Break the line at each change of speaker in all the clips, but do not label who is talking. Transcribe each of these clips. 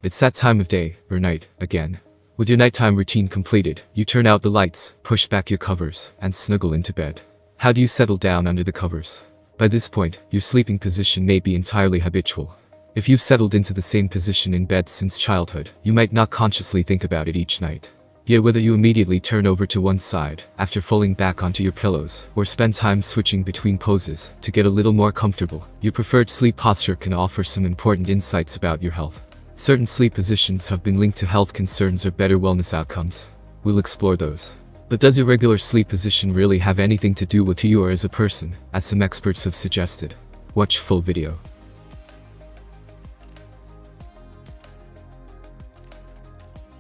It's that time of day, or night, again. With your nighttime routine completed, you turn out the lights, push back your covers, and snuggle into bed. How do you settle down under the covers? By this point, your sleeping position may be entirely habitual. If you've settled into the same position in bed since childhood, you might not consciously think about it each night. Yet whether you immediately turn over to one side, after falling back onto your pillows, or spend time switching between poses, to get a little more comfortable, your preferred sleep posture can offer some important insights about your health. Certain sleep positions have been linked to health concerns or better wellness outcomes. We'll explore those. But does your regular sleep position really have anything to do with who you are as a person, as some experts have suggested? Watch full video.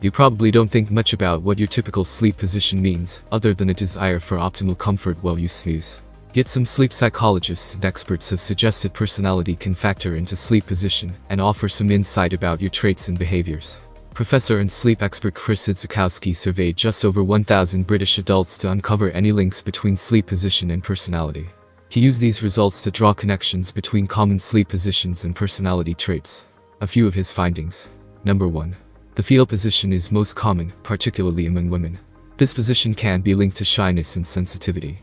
You probably don't think much about what your typical sleep position means, other than a desire for optimal comfort while you snooze. Yet some sleep psychologists and experts have suggested personality can factor into sleep position and offer some insight about your traits and behaviors. Professor and sleep expert Chris Idzikowski surveyed just over 1,000 British adults to uncover any links between sleep position and personality. He used these results to draw connections between common sleep positions and personality traits. A few of his findings. Number 1. The fetal position is most common, particularly among women. This position can be linked to shyness and sensitivity.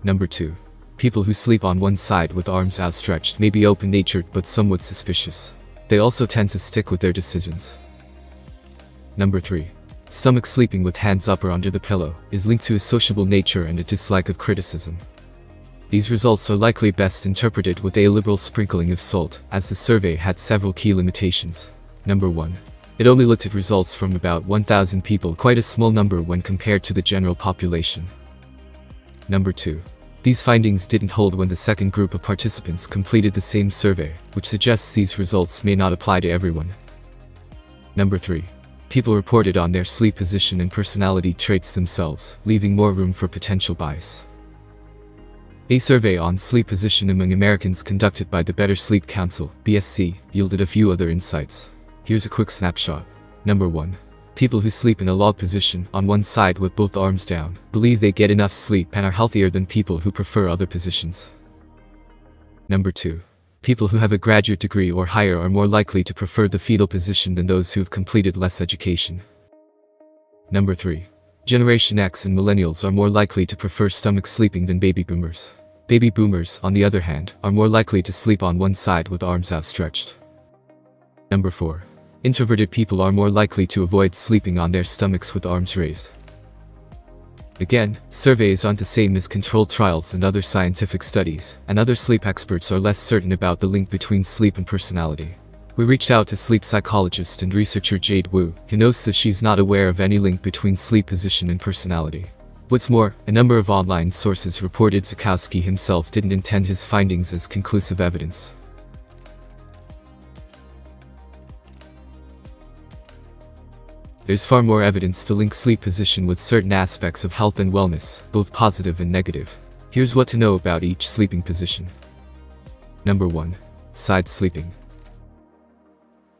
Number 2. People who sleep on one side with arms outstretched may be open-natured but somewhat suspicious. They also tend to stick with their decisions. Number 3. Stomach sleeping with hands up or under the pillow is linked to a sociable nature and a dislike of criticism. These results are likely best interpreted with a liberal sprinkling of salt, as the survey had several key limitations. Number 1. It only looked at results from about 1,000 people, quite a small number when compared to the general population. Number 2. These findings didn't hold when the second group of participants completed the same survey, which suggests these results may not apply to everyone. Number 3. People reported on their sleep position and personality traits themselves, leaving more room for potential bias. A survey on sleep position among Americans conducted by the Better Sleep Council, BSC, yielded a few other insights. Here's a quick snapshot. Number 1. People who sleep in a log position on one side with both arms down believe they get enough sleep and are healthier than people who prefer other positions. Number 2. People who have a graduate degree or higher are more likely to prefer the fetal position than those who have completed less education. Number 3. Generation X and millennials are more likely to prefer stomach sleeping than baby boomers. Baby boomers, on the other hand, are more likely to sleep on one side with arms outstretched. Number 4. Introverted people are more likely to avoid sleeping on their stomachs with arms raised. Again, surveys aren't the same as controlled trials and other scientific studies, and other sleep experts are less certain about the link between sleep and personality. We reached out to sleep psychologist and researcher Jade Wu, who notes that she's not aware of any link between sleep position and personality. What's more, a number of online sources reported Idzikowski himself didn't intend his findings as conclusive evidence. There's far more evidence to link sleep position with certain aspects of health and wellness, both positive and negative. Here's what to know about each sleeping position. Number 1. Side sleeping.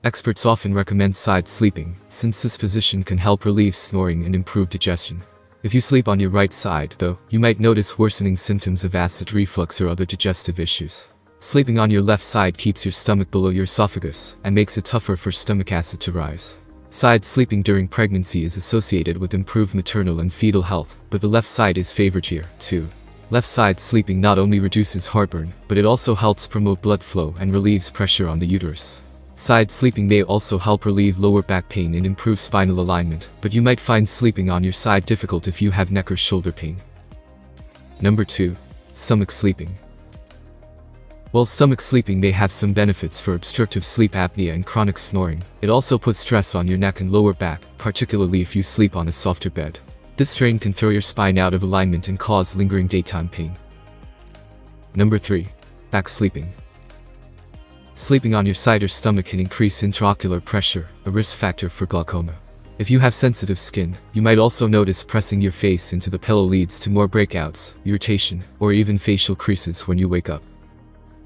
Experts often recommend side sleeping, since this position can help relieve snoring and improve digestion. If you sleep on your right side, though, you might notice worsening symptoms of acid reflux or other digestive issues. Sleeping on your left side keeps your stomach below your esophagus, and makes it tougher for stomach acid to rise. Side sleeping during pregnancy is associated with improved maternal and fetal health, but the left side is favored here, too. Left side sleeping not only reduces heartburn, but it also helps promote blood flow and relieves pressure on the uterus. Side sleeping may also help relieve lower back pain and improve spinal alignment, but you might find sleeping on your side difficult if you have neck or shoulder pain. Number 2. Stomach sleeping. While stomach sleeping may have some benefits for obstructive sleep apnea and chronic snoring, it also puts stress on your neck and lower back, particularly if you sleep on a softer bed. This strain can throw your spine out of alignment and cause lingering daytime pain. Number 3. Back sleeping. Sleeping on your side or stomach can increase intraocular pressure, a risk factor for glaucoma. If you have sensitive skin, you might also notice pressing your face into the pillow leads to more breakouts, irritation, or even facial creases when you wake up.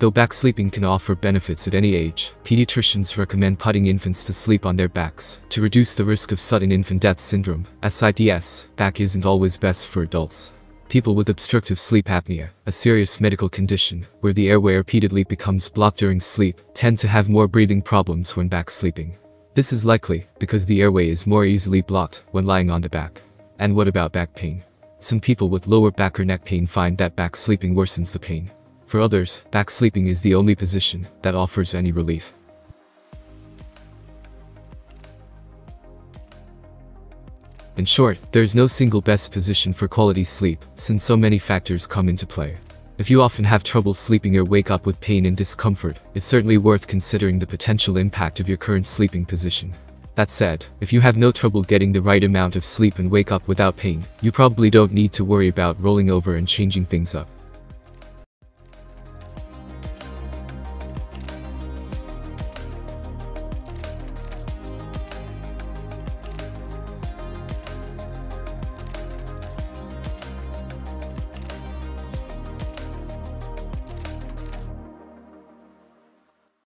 Though back sleeping can offer benefits at any age, pediatricians recommend putting infants to sleep on their backs to reduce the risk of sudden infant death syndrome, SIDS. Back isn't always best for adults. People with obstructive sleep apnea, a serious medical condition where the airway repeatedly becomes blocked during sleep, tend to have more breathing problems when back sleeping. This is likely because the airway is more easily blocked when lying on the back. And what about back pain? Some people with lower back or neck pain find that back sleeping worsens the pain. For others, back sleeping is the only position that offers any relief. In short, there is no single best position for quality sleep, since so many factors come into play. If you often have trouble sleeping or wake up with pain and discomfort, it's certainly worth considering the potential impact of your current sleeping position. That said, if you have no trouble getting the right amount of sleep and wake up without pain, you probably don't need to worry about rolling over and changing things up.